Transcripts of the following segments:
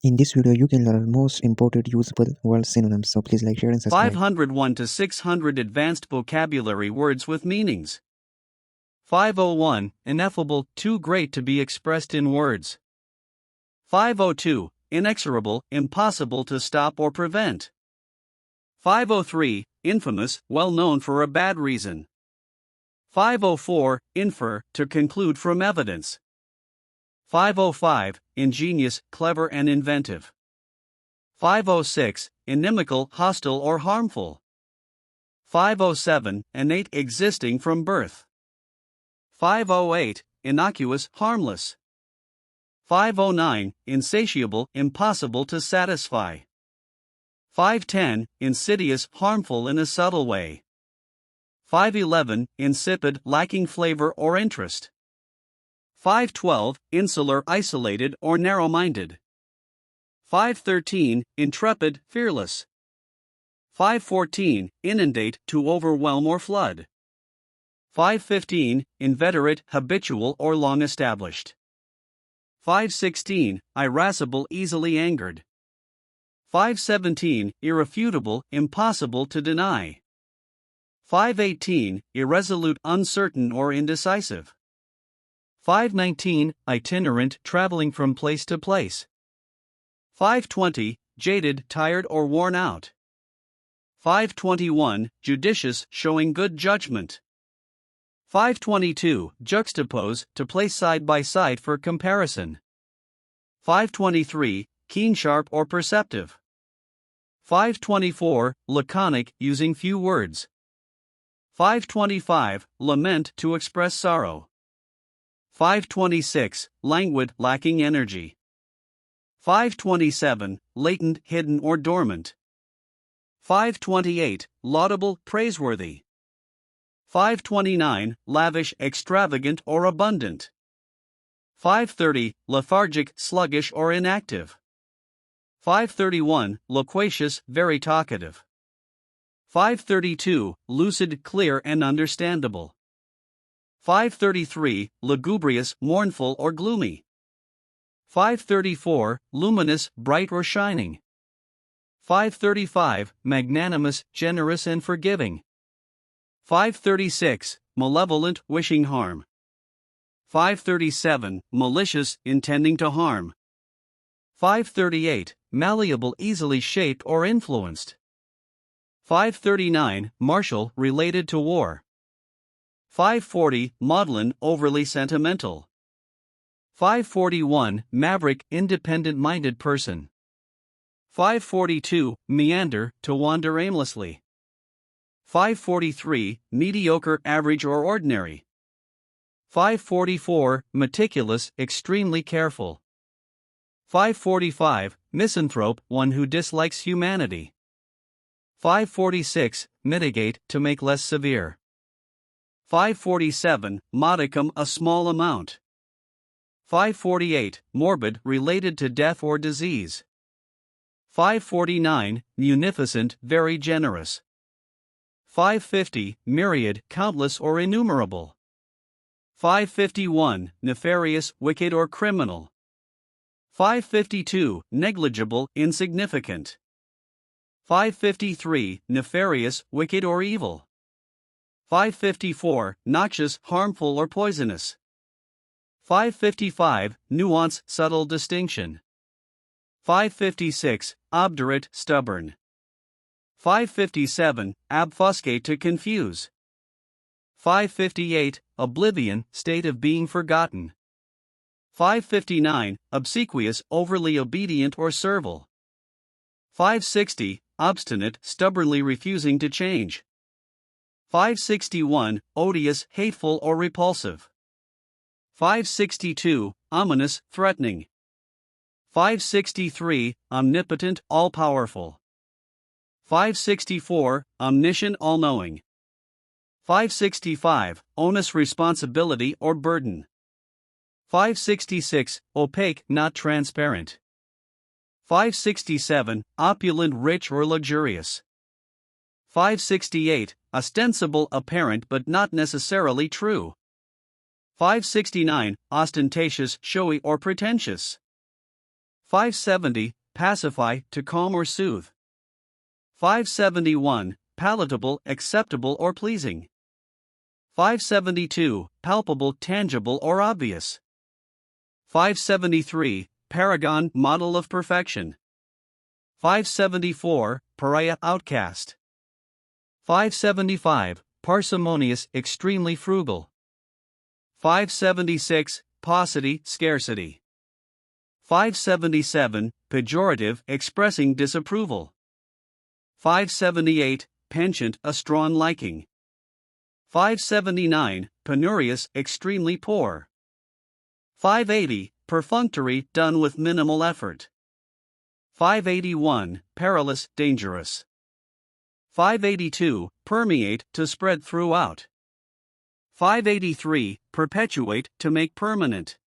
In this video, you can learn most important usable word synonyms. So please like, share, and subscribe. 501 to 600 advanced vocabulary words with meanings. 501 ineffable, too great to be expressed in words. 502 inexorable, impossible to stop or prevent. 503 infamous, well known for a bad reason. 504 infer, to conclude from evidence. 505 ingenious, clever and inventive. 506 inimical, hostile or harmful. 507 innate, existing from birth. 508 innocuous, harmless. 509 insatiable, impossible to satisfy. 510 insidious, harmful in a subtle way. 511 insipid, lacking flavor or interest. 512 insular, isolated or narrow-minded. 513 intrepid, fearless. 514 inundate, to overwhelm or flood. 515 inveterate, habitual or long established. 516 irascible, easily angered. 517 irrefutable, impossible to deny. 518 irresolute, uncertain or indecisive. 519 itinerant, traveling from place to place. 520 jaded, tired or worn out. 521 judicious, showing good judgment. 522 juxtapose, to place side by side for comparison. 523 keen, sharp or perceptive. 524 laconic, using few words. 525 lament, to express sorrow. 526 languid, lacking energy. 527 latent, hidden or dormant. 528 laudable, praiseworthy. 529 lavish, extravagant or abundant. 530 lethargic, sluggish or inactive. 531 loquacious, very talkative. 532 lucid, clear and understandable. 533 lugubrious, mournful or gloomy. 534 luminous, bright or shining. 535 magnanimous, generous and forgiving. 536 malevolent, wishing harm. 537 malicious, intending to harm. 538 malleable, easily shaped or influenced. 539 martial, related to war. 540 maudlin, overly sentimental. 541 maverick, independent-minded person. 542 meander, to wander aimlessly. 543 mediocre, average or ordinary. 544 meticulous, extremely careful. 545 misanthrope, one who dislikes humanity. 546 mitigate, to make less severe. 547 modicum, a small amount. 548 morbid, related to death or disease. 549 munificent, very generous. 550 myriad, countless or innumerable. 551 nefarious, wicked or criminal. 552 negligible, insignificant. 553 nefarious, wicked or evil. 554 noxious, harmful or poisonous. 555 nuance, subtle distinction. 556 obdurate, stubborn. 557 obfuscate, to confuse. 558 oblivion, state of being forgotten. 559 obsequious, overly obedient or servile. 560 obstinate, stubbornly refusing to change. 561 odious, hateful or repulsive. 562 ominous, threatening. 563 omnipotent, all-powerful. 564 omniscient, all-knowing. 565 onus, responsibility or burden. 566 opaque, not transparent. 567 opulent, rich or luxurious. 568 ostensible, apparent but not necessarily true. 569 ostentatious, showy or pretentious. 570, pacify, to calm or soothe. 571, palatable, acceptable or pleasing. 572, palpable, tangible or obvious. 573, paragon, model of perfection. 574, pariah, outcast. 575, parsimonious, extremely frugal. 576, paucity, scarcity. 577, pejorative, expressing disapproval. 578, penchant, a strong liking. 579, penurious, extremely poor. 580, perfunctory, done with minimal effort. 581, perilous, dangerous. 582, permeate, to spread throughout. 583, perpetuate, to make permanent.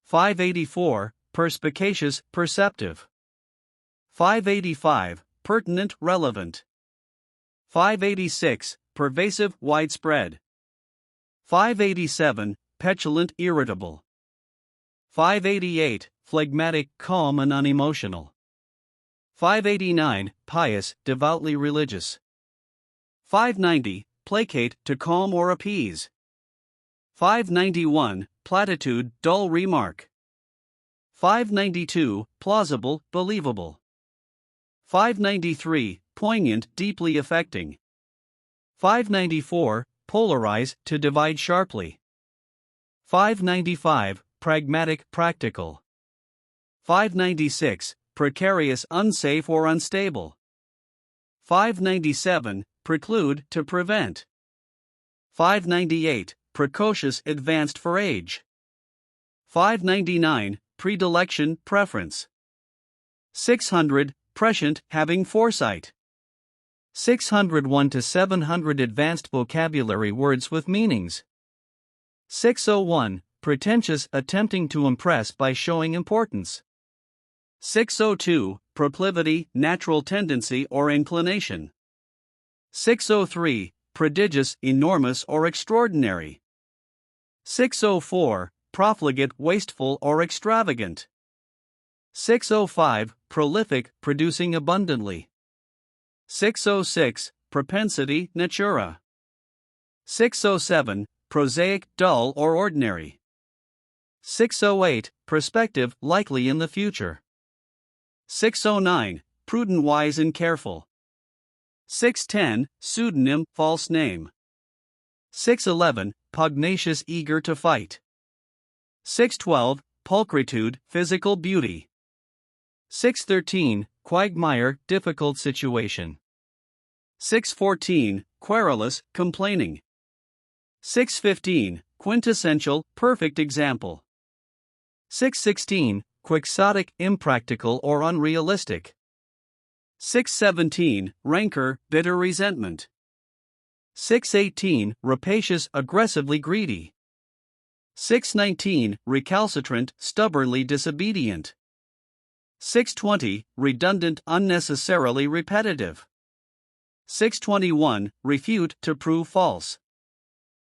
584, perspicacious, perceptive. 585, pertinent, relevant. 586, pervasive, widespread. 587, petulant, irritable. 588, phlegmatic, calm and unemotional. 589, pious, devoutly religious. 590, placate, to calm or appease. 591, platitude, dull remark. 592, plausible, believable. 593, poignant, deeply affecting. 594, polarize, to divide sharply. 595, pragmatic, practical. 596, precarious, unsafe or unstable. 597, preclude, to prevent. 598, precocious, advanced for age. 599, predilection, preference. 600, prescient, having foresight. 601 to 700 advanced vocabulary words with meanings. 601, pretentious, attempting to impress by showing importance. 602, proclivity, natural tendency or inclination. 603, prodigious, enormous or extraordinary. 604, profligate, wasteful or extravagant. 605, prolific, producing abundantly. 606, propensity, natura. 607, prosaic, dull or ordinary. 608, prospective, likely in the future. 609, prudent, wise and careful. 610, pseudonym, false name. 611, pugnacious, eager to fight. 612, pulchritude, physical beauty. 613, quagmire, difficult situation. 614, querulous, complaining. 615, quintessential, perfect example. 616, quixotic, impractical or unrealistic. 617, rancor, bitter resentment. 618, rapacious, aggressively greedy. 619, recalcitrant, stubbornly disobedient. 620, redundant, unnecessarily repetitive. 621, refute, to prove false.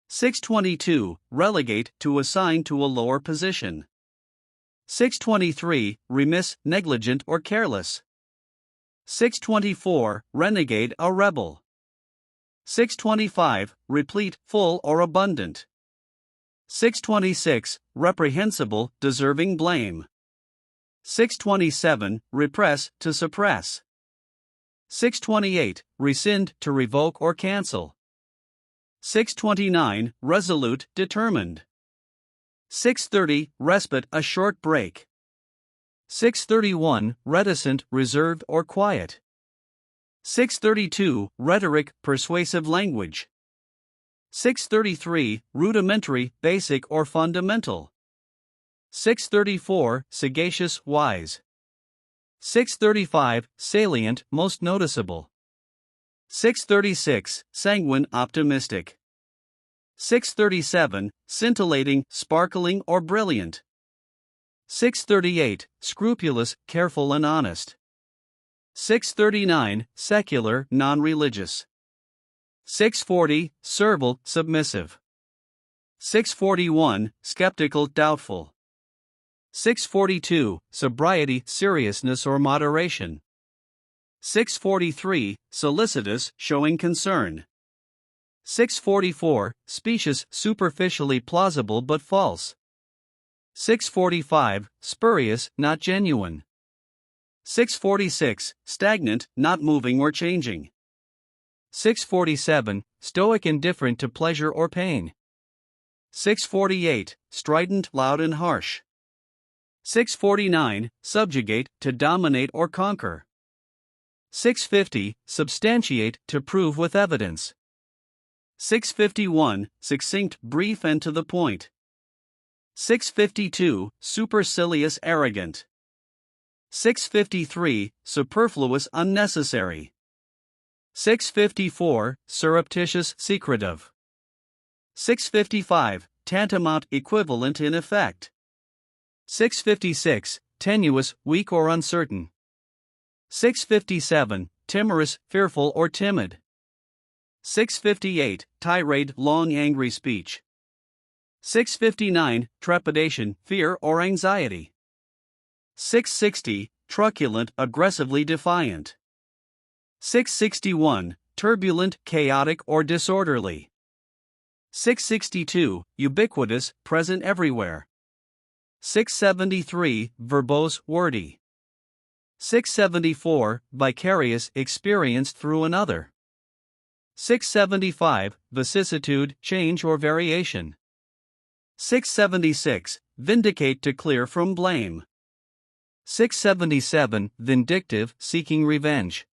622, relegate, to assign to a lower position. 623, remiss, negligent or careless. 624, renegade, a rebel. 625, replete, full or abundant. 626, reprehensible, deserving blame. 627, repress, to suppress. 628, rescind, to revoke or cancel. 629, resolute, determined. 630, respite, a short break. 631, reticent, reserved or quiet. 632, rhetoric, persuasive language. 633, rudimentary, basic or fundamental. 634, sagacious, wise. 635, salient, most noticeable. 636, sanguine, optimistic. 637, scintillating, sparkling or brilliant. 638, scrupulous, careful and honest. 639, secular, non-religious. 640, servile, submissive. 641, skeptical, doubtful. 642. Sobriety, seriousness or moderation. 643. Solicitous, showing concern. 644. Specious, superficially plausible but false. 645. Spurious, not genuine. 646. Stagnant, not moving or changing. 647. Stoic, indifferent to pleasure or pain. 648. Strident, loud and harsh. 649. Subjugate, to dominate or conquer. 650. Substantiate, to prove with evidence. 651. Succinct, brief and to the point. 652. Supercilious, arrogant. 653. Superfluous, unnecessary. 654. Surreptitious, secretive. 655. Tantamount, equivalent in effect. 656. Tenuous, weak or uncertain. 657. Timorous, fearful or timid. 658. Tirade, long angry speech. 659. Trepidation, fear or anxiety. 660. Truculent, aggressively defiant. 661. Turbulent, chaotic or disorderly. 662. Ubiquitous, present everywhere. 673. Verbose, wordy. 674. Vicarious, experienced through another. 675. Vicissitude, change or variation. 676. Vindicate, to clear from blame. 677. Vindictive, seeking revenge.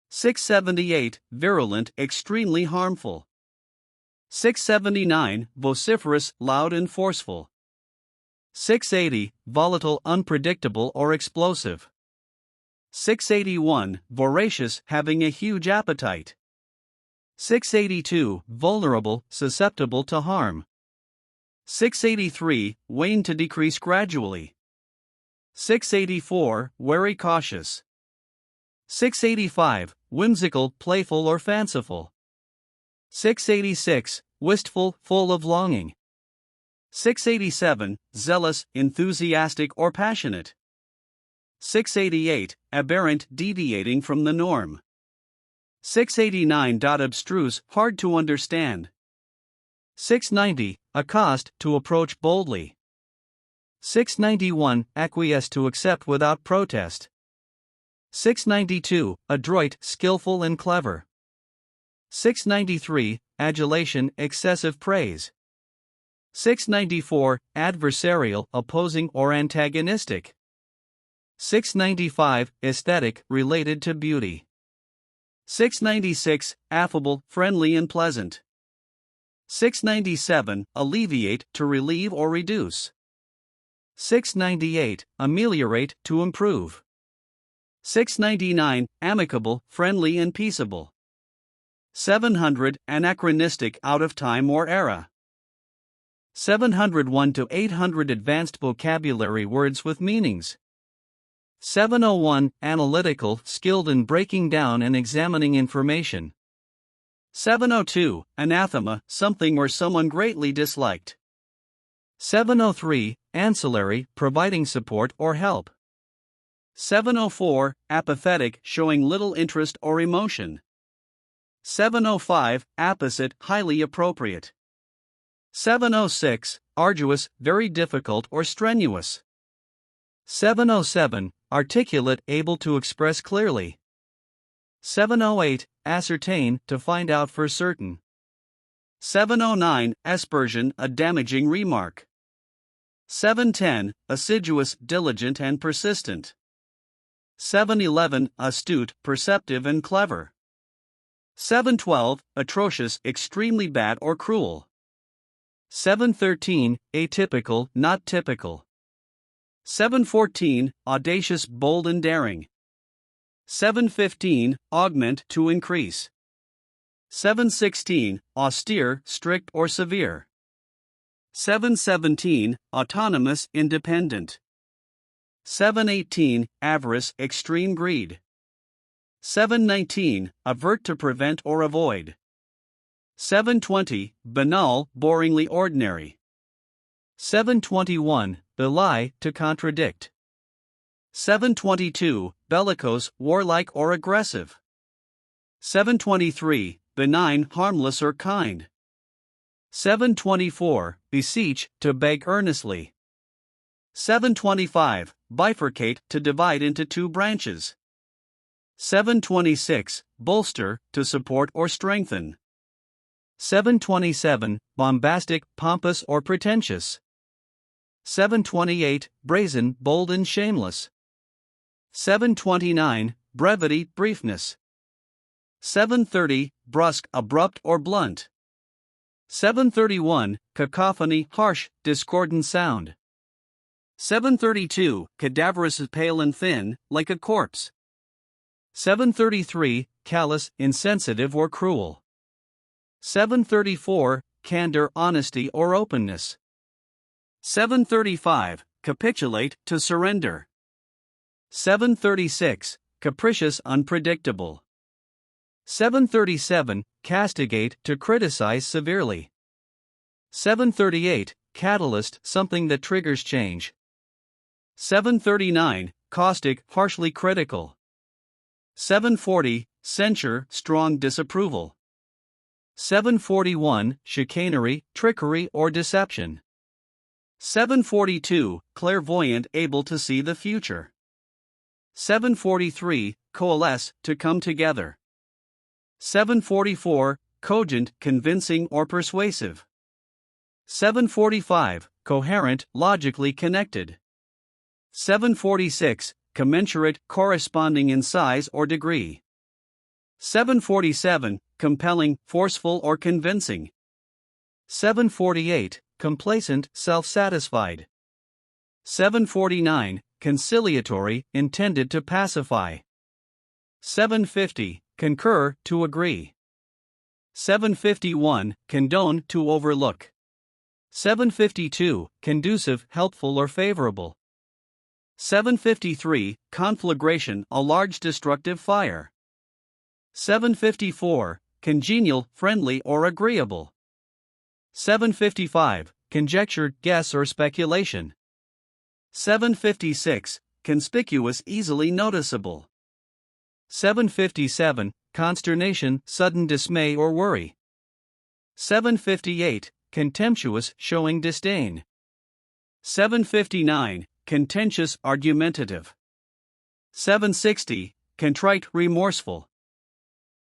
678. Virulent, extremely harmful. 679. Vociferous, loud and forceful. 680. Volatile, unpredictable or explosive. 681. Voracious, having a huge appetite. 682. Vulnerable, susceptible to harm. 683. Wane, to decrease gradually. 684. Wary, cautious. 685. Whimsical, playful or fanciful. 686. Wistful, full of longing. 687. Zealous, enthusiastic or passionate. 688. Aberrant, deviating from the norm. 689. Abstruse, hard to understand. 690. Accost, to approach boldly. 691. Acquiesce, to accept without protest. 692. Adroit, skillful and clever. 693. Adulation, excessive praise. 694. Adversarial, opposing or antagonistic. 695. Aesthetic, related to beauty. 696. Affable, friendly and pleasant. 697. Alleviate, to relieve or reduce. 698. Ameliorate, to improve. 699. Amicable, friendly and peaceable. 700. Anachronistic, out of time or era. 701 to 800. Advanced vocabulary words with meanings. 701. Analytical, skilled in breaking down and examining information. 702. Anathema, something or someone greatly disliked. 703. Ancillary, providing support or help. 704. Apathetic, showing little interest or emotion. 705. Apposite, highly appropriate. 706. Arduous, very difficult or strenuous. 707. Articulate, able to express clearly. 708. Ascertain, to find out for certain. 709. Aspersion, a damaging remark. 710. Assiduous, diligent and persistent. 711. Astute, perceptive and clever. 712. Atrocious, extremely bad or cruel. 713. Atypical, not typical. 714. Audacious, bold and daring. 715. Augment, to increase. 716. Austere, strict or severe. 717. Autonomous, independent. 718. Avarice, extreme greed. 719. Avert, to prevent or avoid. 720. Banal, boringly ordinary. 721. belie, to contradict. 722, bellicose, warlike or aggressive. 723, benign, harmless or kind. 724, beseech, to beg earnestly. 725, bifurcate, to divide into two branches. 726, bolster, to support or strengthen. 727, bombastic, pompous or pretentious. 728, brazen, bold and shameless. 729, brevity, briefness. 730, brusque, abrupt or blunt. 731, cacophony, harsh, discordant sound. 732, cadaverous, pale and thin, like a corpse. 733, callous, insensitive or cruel. 734, candor, honesty or openness. 735, capitulate, to surrender. 736, capricious, unpredictable. 737, castigate, to criticize severely. 738, catalyst, something that triggers change. 739, caustic, harshly critical. 740, censure, strong disapproval. 741, chicanery, trickery or deception. 742, clairvoyant, able to see the future. 743, coalesce, to come together. 744, cogent, convincing or persuasive. 745, coherent, logically connected. 746, commensurate, corresponding in size or degree. 747, compelling, forceful or convincing. 748, complacent, self-satisfied. 749, conciliatory, intended to pacify. 750, concur, to agree. 751, condone, to overlook. 752, conducive, helpful or favorable. 753, conflagration, a large destructive fire. 754, congenial, friendly or agreeable. 755, conjecture, guess or speculation. 756, conspicuous, easily noticeable. 757, consternation, sudden dismay or worry. 758, contemptuous, showing disdain. 759, contentious, argumentative. 760, contrite, remorseful.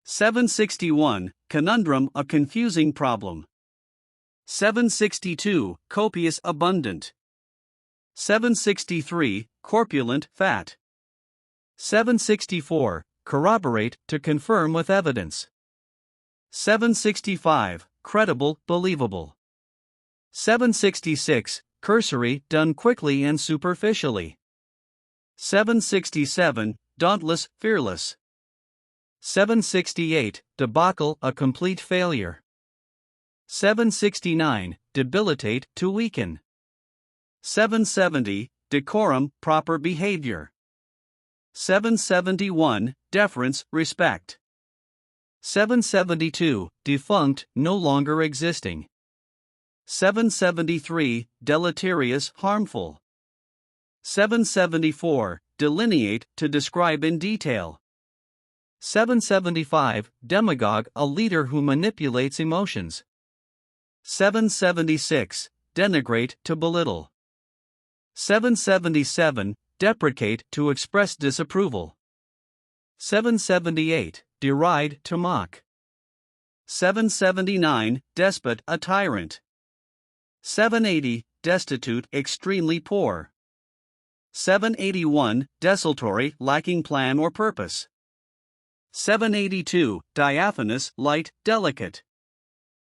761, conundrum, a confusing problem. 762, copious, abundant. 763, corpulent, fat. 764, corroborate, to confirm with evidence. 765, credible, believable. 766, cursory, done quickly and superficially. 767, dauntless, fearless. 768, debacle, a complete failure. 769, debilitate, to weaken. 770, decorum, proper behavior. 771, deference, respect. 772, defunct, no longer existing. 773, deleterious, harmful. 774, delineate, to describe in detail. 775, demagogue, a leader who manipulates emotions. 776, denigrate, to belittle. 777, deprecate, to express disapproval. 778, deride, to mock. 779, despot, a tyrant. 780, destitute, extremely poor. 781, desultory, lacking plan or purpose. 782, diaphanous, light, delicate.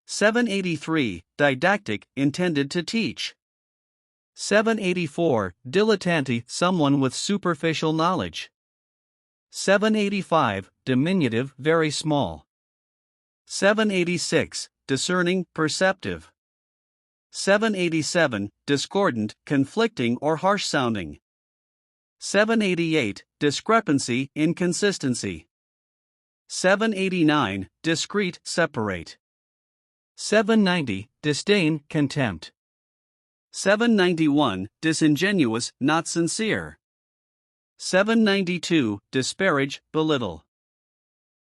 783, didactic, intended to teach. 784, dilettante, someone with superficial knowledge. 785, diminutive, very small. 786, discerning, perceptive. 787, discordant, conflicting or harsh sounding. 788, discrepancy, inconsistency. 789, discrete, separate. 790, disdain, contempt. 791, disingenuous, not sincere. 792, disparage, belittle.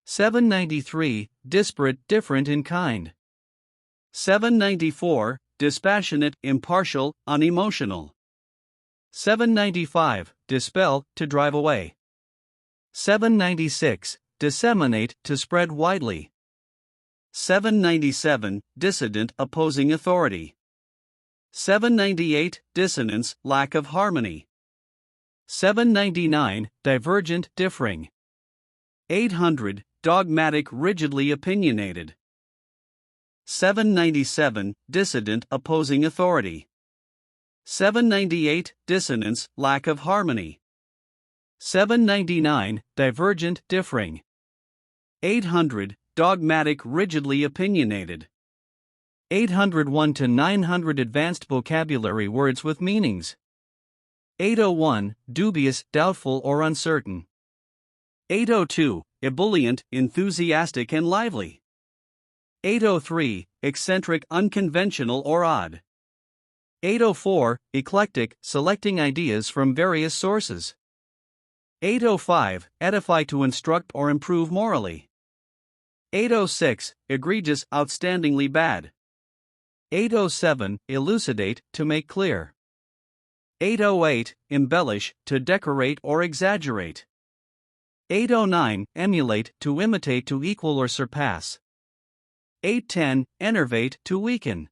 793, disparate, different in kind. 794, dispassionate, impartial, unemotional. 795, dispel, to drive away. 796, disseminate, to spread widely. 797, dissident, opposing authority. 798, dissonance, lack of harmony. 799, divergent, differing. 800, dogmatic, rigidly opinionated. 797, dissident, opposing authority. 798, dissonance, lack of harmony. 799, divergent, differing. 800, dogmatic, rigidly opinionated. 801 to 900 advanced vocabulary words with meanings. 801, dubious, doubtful or uncertain. 802, ebullient, enthusiastic and lively. 803, eccentric, unconventional or odd. 804, eclectic, selecting ideas from various sources. 805, edify, to instruct or improve morally. 806, egregious, outstandingly bad. 807, elucidate, to make clear. 808, embellish, to decorate or exaggerate. 809, emulate, to imitate, to equal or surpass. 810, enervate, to weaken.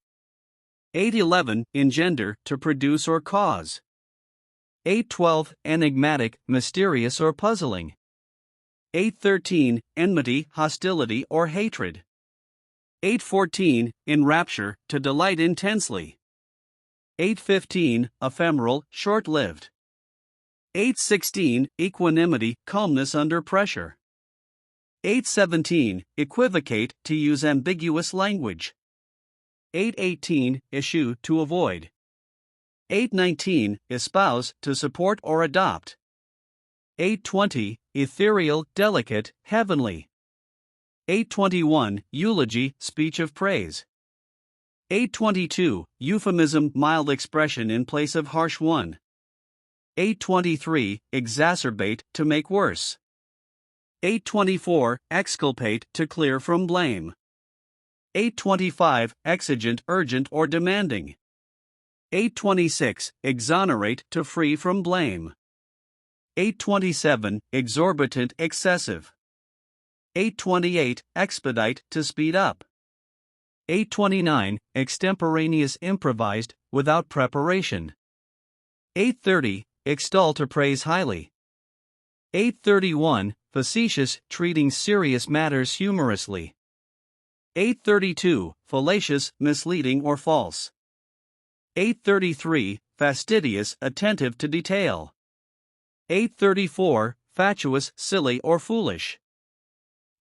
811, engender, to produce or cause. 812, enigmatic, mysterious or puzzling. 813, enmity, hostility or hatred. 814, enrapture, to delight intensely. 815, ephemeral, short-lived. 816, equanimity, calmness under pressure. 817, equivocate, to use ambiguous language. 818, eschew, to avoid. 819, espouse, to support or adopt. 820, ethereal, delicate, heavenly. 821, eulogy, speech of praise. 822, euphemism, mild expression in place of harsh one. 823, exacerbate, to make worse. 824, exculpate, to clear from blame. 825, exigent, urgent or demanding. 826, exonerate, to free from blame. 827, exorbitant, excessive. 828, expedite, to speed up. 829, extemporaneous, improvised, without preparation. 830, extol, to praise highly. 831, facetious, treating serious matters humorously. 832, fallacious, misleading or false. 833, fastidious, attentive to detail. 834, fatuous, silly or foolish.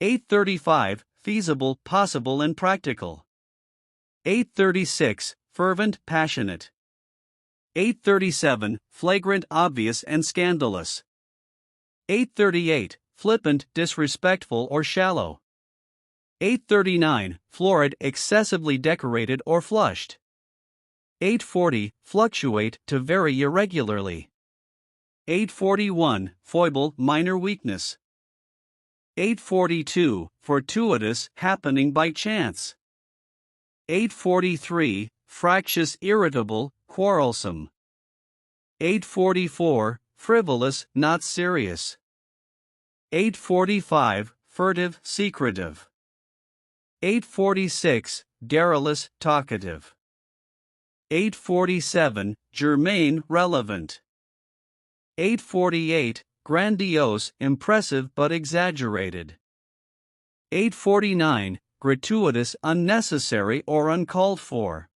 835, feasible, possible and practical. 836, fervent, passionate. 837, flagrant, obvious and scandalous. 838, flippant, disrespectful or shallow. 839, florid, excessively decorated or flushed. 840, fluctuate, to vary irregularly. 841, foible, minor weakness. 842, fortuitous, happening by chance. 843, fractious, irritable, quarrelsome. 844, frivolous, not serious. 845, furtive, secretive. 846, garrulous, talkative. 847, germane, relevant. 848, grandiose, impressive but exaggerated. 849, gratuitous, unnecessary or uncalled for.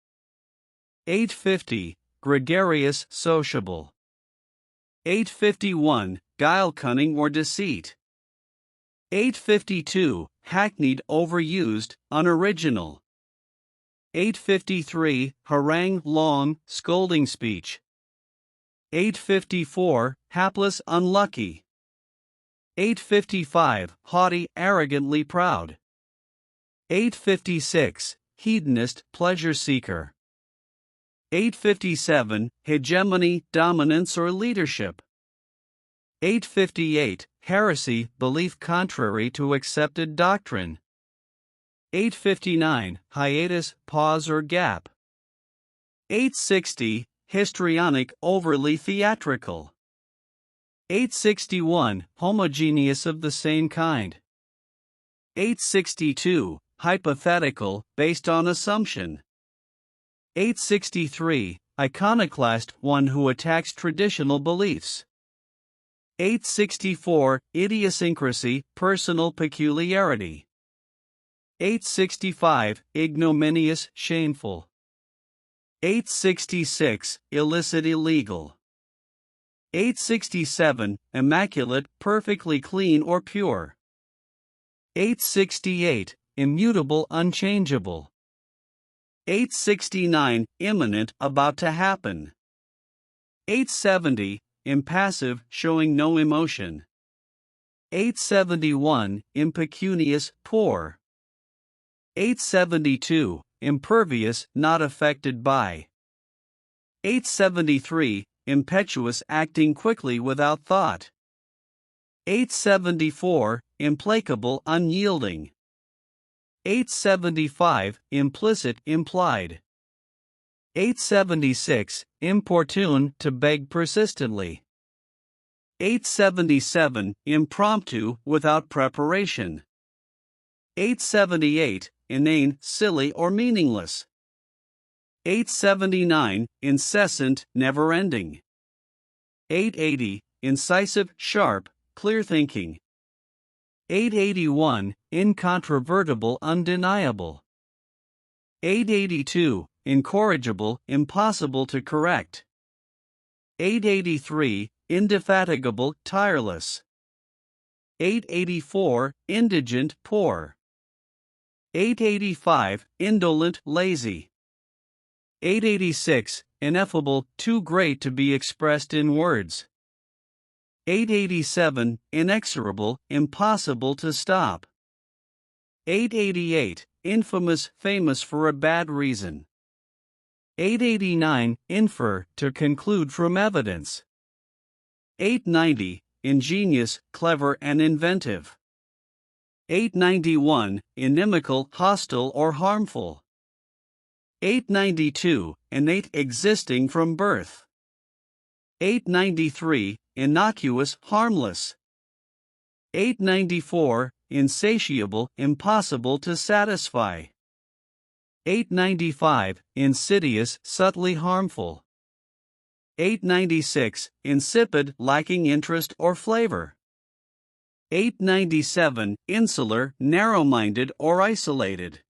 850, gregarious, sociable. 851, guile, cunning or deceit. 852, hackneyed, overused, unoriginal. 853, harangue, long, scolding speech. 854, hapless, unlucky. 855, haughty, arrogantly proud. 856, hedonist, pleasure seeker. 857, hegemony, dominance or leadership. 858, heresy, belief contrary to accepted doctrine. 859, hiatus, pause or gap. 860, histrionic, overly theatrical. 861, homogeneous of the same kind. 862, hypothetical, based on assumption. 863, iconoclast, one who attacks traditional beliefs. 864, idiosyncrasy, personal peculiarity. 865, ignominious, shameful. 866, illicit, illegal. 867, immaculate, perfectly clean or pure. 868, immutable, unchangeable. 869, imminent, about to happen. 870, impassive, showing no emotion. 871, impecunious, poor. 872, impervious, not affected by. 873, impetuous, acting quickly without thought. 874, implacable, unyielding. 875, implicit, implied. 876, importune, to beg persistently. 877, impromptu, without preparation. 878, inane, silly or meaningless. 879, incessant, never-ending. 880, incisive, sharp, clear-thinking. 881, incontrovertible, undeniable. 882, incorrigible, impossible to correct. 883, indefatigable, tireless. 884, indigent, poor. 885, indolent, lazy. 886, ineffable, too great to be expressed in words. 887, inexorable, impossible to stop. 888, infamous, famous for a bad reason. 889, infer, to conclude from evidence. 890, ingenious, clever and inventive. 891, inimical, hostile or harmful. 892, innate, existing from birth. 893, innocuous, harmless. 894, insatiable, impossible to satisfy. 895, insidious, subtly harmful. 896, insipid, lacking interest or flavor. 897, insular, narrow-minded or isolated.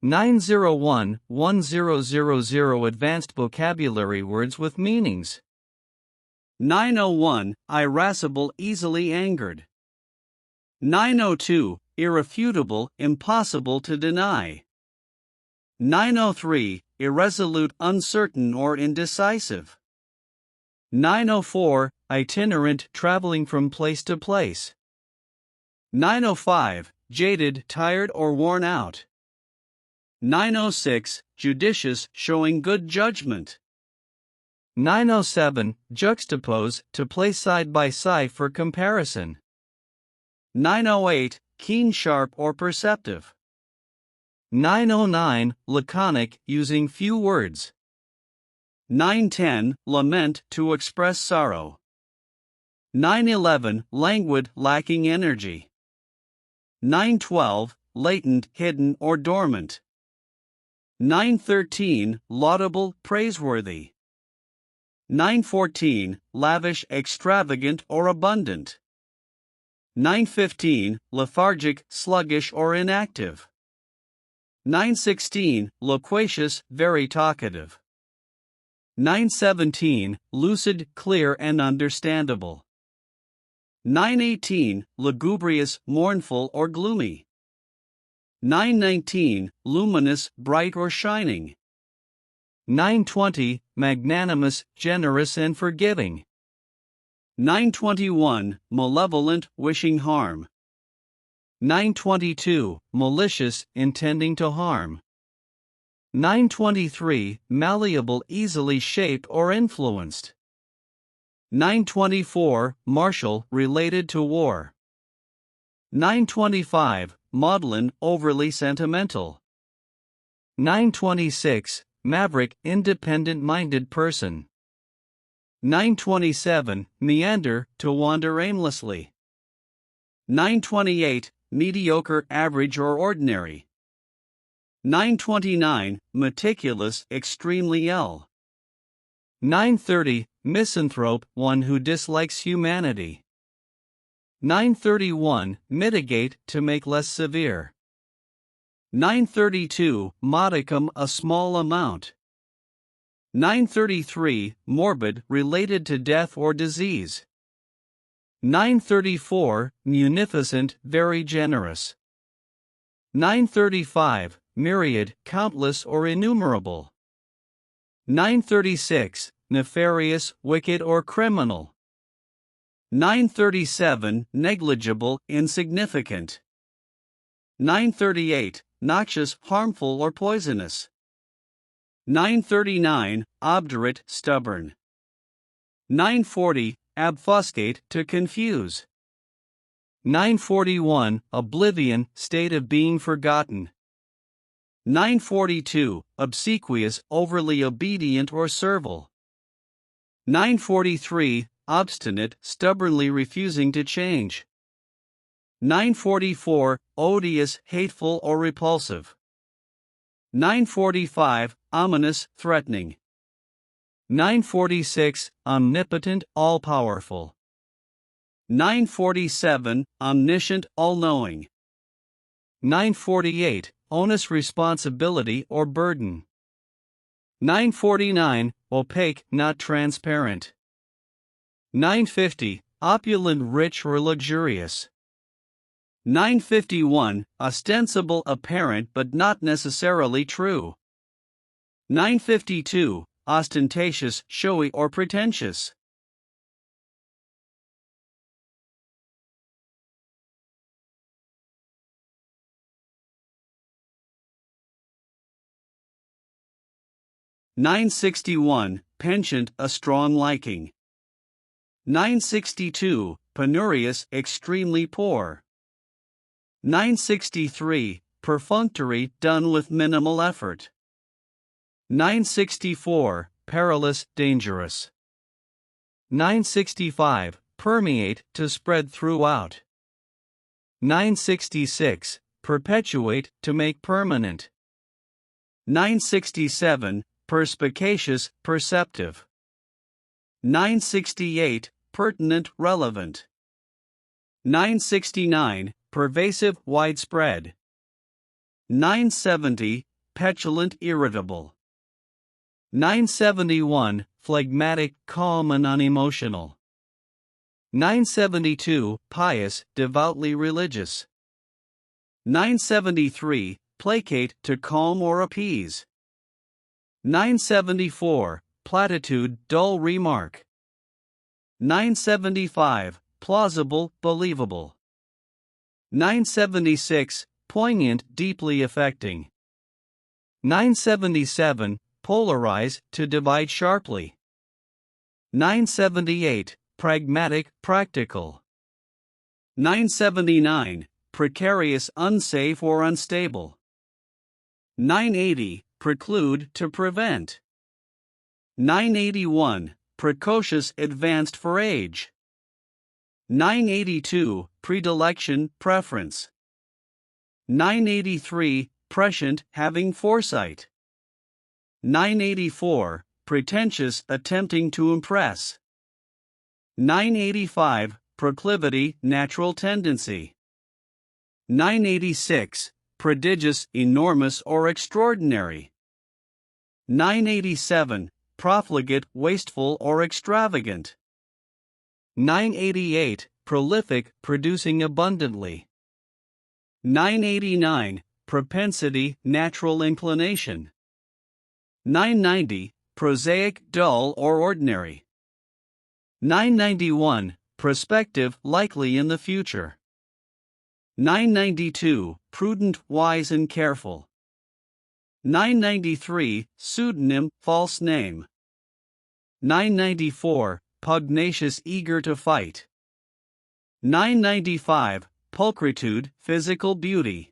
(901-1000) Advanced vocabulary words with meanings. 901, irascible, easily angered. 902, irrefutable, impossible to deny. 903, irresolute, uncertain or indecisive. 904, itinerant, traveling from place to place. 905, jaded, tired or worn out. 906, judicious, showing good judgment. 907, juxtapose, to place side by side for comparison. 908, keen, sharp or perceptive. 909, laconic, using few words. 910, lament, to express sorrow. 911, languid, lacking energy. 912, latent, hidden or dormant. 913, laudable, praiseworthy. 914, lavish, extravagant or abundant. 915, lethargic, sluggish or inactive. 916, loquacious, very talkative. 917, lucid, clear and understandable. 918, lugubrious, mournful or gloomy. 919, luminous, bright or shining. 920, magnanimous, generous and forgiving. 921, malevolent, wishing harm. 922. Malicious, intending to harm. 923. Malleable, easily shaped or influenced. 924. Martial, related to war. 925. Maudlin, overly sentimental. 926. Maverick, independent-minded person. 927. Meander, to wander aimlessly. 928. Mediocre, average or ordinary. 929. Meticulous, extremely ill. 930. Misanthrope, one who dislikes humanity. 931. Mitigate, to make less severe. 932. Modicum, a small amount. 933. Morbid, related to death or disease. 934. Munificent, very generous. 935. Myriad, countless or innumerable. 936. Nefarious, wicked or criminal. 937. Negligible, insignificant. 938. Noxious, harmful or poisonous. 939. Obdurate, stubborn. 940. Obfuscate, to confuse. 941. Oblivion, state of being forgotten. 942. Obsequious, overly obedient or servile. 943. Obstinate, stubbornly refusing to change. 944. Odious, hateful or repulsive. 945. Ominous, threatening. 946. Omnipotent, all-powerful. 947. Omniscient, all-knowing. 948. Onus, responsibility or burden. 949. Opaque, not transparent. 950. Opulent, rich or luxurious. 951. Ostensible, apparent but not necessarily true. 952. Ostentatious, showy or pretentious. (961) Penchant, a strong liking. 962. Penurious, extremely poor. 963. Perfunctory, done with minimal effort. 964. Perilous, dangerous. 965. Permeate, to spread throughout. 966. Perpetuate, to make permanent. 967. Perspicacious, perceptive. 968. Pertinent, relevant. 969. Pervasive, widespread. 970. Petulant, irritable. 971. Phlegmatic, calm and unemotional. 972. Pious, devoutly religious. 973. Placate, to calm or appease. 974. Platitude, dull remark. 975. Plausible, believable. 976. Poignant, deeply affecting. 977. Polarize, to divide sharply. 978. Pragmatic, practical. 979. Precarious, unsafe or unstable. 980. Preclude, to prevent. 981. Precocious, advanced for age. 982. Predilection, preference. 983. Prescient, having foresight. 984. Pretentious, attempting to impress. 985. Proclivity, natural tendency. 986. Prodigious, enormous or extraordinary. 987. Profligate, wasteful or extravagant. 988. Prolific, producing abundantly. 989. Propensity, natural inclination. 990. Prosaic, dull or ordinary. 991. Prospective, likely in the future. 992, prudent, wise and careful. 993, pseudonym, false name. 994, pugnacious, eager to fight. 995, pulchritude, physical beauty.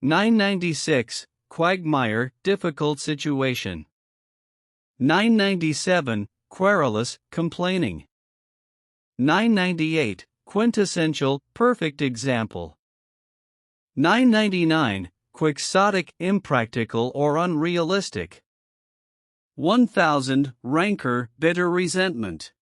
996, quagmire, difficult situation. 997, querulous, complaining. 998, quintessential, perfect example. 999, quixotic, impractical or unrealistic. 1000, rancor, bitter resentment.